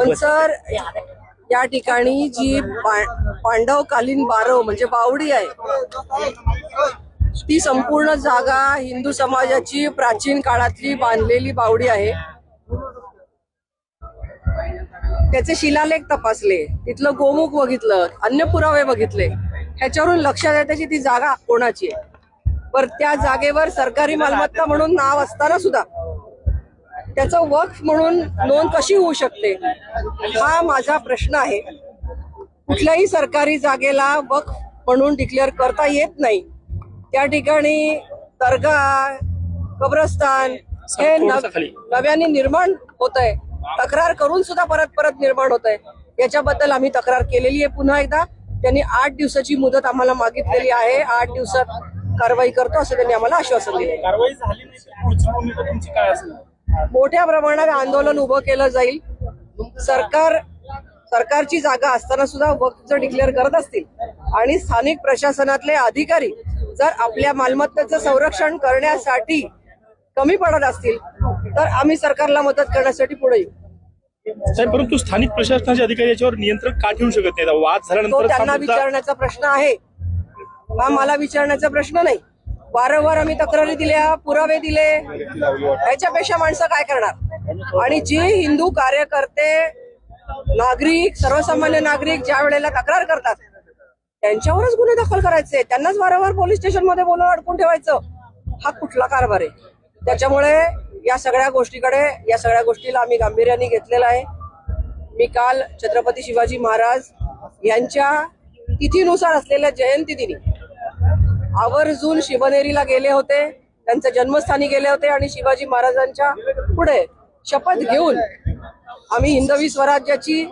पण सर, या ठिकाणी जी पांडवकालीन बारव म्हणजे बावडी आहे, ती संपूर्ण जागा हिंदू समाजाची प्राचीन काळातली बांधलेली बावडी आहे. त्याचे शिलालेख तपासले, तिथलं गोमुख बघितलं, अन्य पुरावे बघितले. ह्याच्यावरून लक्षात येते की ती जागा कोणाची आहे. पर त्या जागेवर सरकारी मालमत्ता म्हणून नाव असताना सुद्धा त्याचं वक्फ म्हणून नोंद कशी होऊ शकते, हा माझा प्रश्न आहे. कुठल्याही सरकारी जागेला वक्फ म्हणून डिक्लेअर करता येत नाही. त्या ठिकाणी दर्गा, कब्रस्तान हे नव्याने निर्माण होत आहे. तक्रार करून सुद्धा परत निर्माण होत आहे. याच्याबद्दल आम्ही तक्रार केलेली आहे. पुन्हा एकदा त्यांनी 8 दिवसाची मुदत आम्हाला मागितलेली आहे. 8 दिवसात कारवाई करतो असं त्यांनी आम्हाला आश्वासन दिले. कारवाई झाली नाही तर पुढची भूमिका तुमची काय असेल? मोठ्या प्रमाणात आंदोलन उभं केलं जाईल. सरकारची जागा असताना सुद्धा वक्फ जर डिक्लेअर करत असतील आणि स्थानिक प्रशासनातले अधिकारी जर आपल्या मालमत्तेचं संरक्षण करण्यासाठी कमी पडत असतील तर आम्ही सरकारला मदत करण्यासाठी पुढे येऊ. साहेब, परंतु स्थानिक प्रशासनाचे अधिकारी याच्यावर नियंत्रण का ठेवू शकत नाही? वाद झाल्यानंतर त्यांना विचारण्याचा प्रश्न आहे, हा मला विचारण्याचा प्रश्न नाही. वारंवार आम्ही तक्रारी दिल्या, पुरावे दिले. याच्यापेक्षा माणसं काय करणार? आणि जे हिंदू कार्यकर्ते, नागरिक, सर्वसामान्य नागरिक ज्या वेळेला तक्रार करतात त्यांच्यावरच गुन्हे दाखल करायचे, त्यांनाच वारंवार पोलीस स्टेशन मध्ये बोलून अडकून ठेवायचं, हा कुठला कारभार आहे? त्याच्यामुळे या सगळ्या गोष्टीला आम्ही गांभीर्याने घेतलेला आहे. मी काल छत्रपती शिवाजी महाराज यांच्या तिथीनुसार असलेल्या जयंती दिनी आवर्जून शिवनेरीला गेले होते, त्यांच्या जन्मस्थानी गेले होते आणि शिवाजी महाराजांच्या पुढे शपथ घेऊन आम्ही हिंदवी स्वराज्याची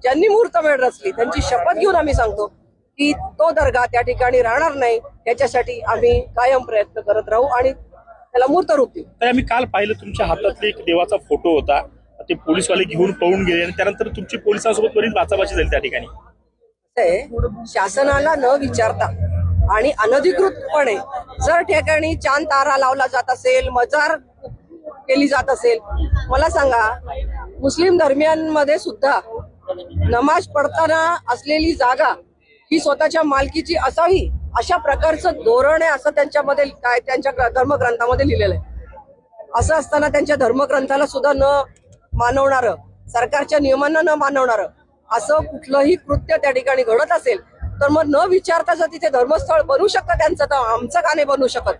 ज्यांनी मुहूर्तमेढ रचली त्यांची शपथ घेऊन आम्ही सांगतो की तो दर्गा त्या ठिकाणी राहणार नाही. याच्यासाठी आम्ही कायम प्रयत्न करत राहू आणि त्याला मूर्त रूप देऊ. आम्ही काल पाहिलं तुमच्या हातातले एक देवाचा फोटो होता, ते पोलीसवाले घेऊन पळून गेले आणि त्यानंतर तुमची पोलिसांसोबत बरीच बाचाबाची झाली त्या ठिकाणी. शासनाला न विचारता आणि अनधिकृतपणे जर ठिकाणी चांद तारा लावला जात असेल, मजार केली जात असेल, मला सांगा, मुस्लिम धर्मियांमध्ये सुद्धा नमाज पडताना असलेली जागा ही स्वतःच्या मालकीची असावी अशा प्रकारचं धोरण आहे असं त्यांच्यामध्ये त्यांच्या धर्मग्रंथामध्ये लिहिलेलं आहे. असं असताना त्यांच्या धर्मग्रंथाला सुद्धा न मानवणारं, सरकारच्या नियमांना न मानवणारं असं कुठलंही कृत्य त्या ठिकाणी घडत असेल तर मग न विचारता जर तिथे धर्मस्थळ बनू शकतं त्यांचं, तर आमचं का नाही बनू शकत?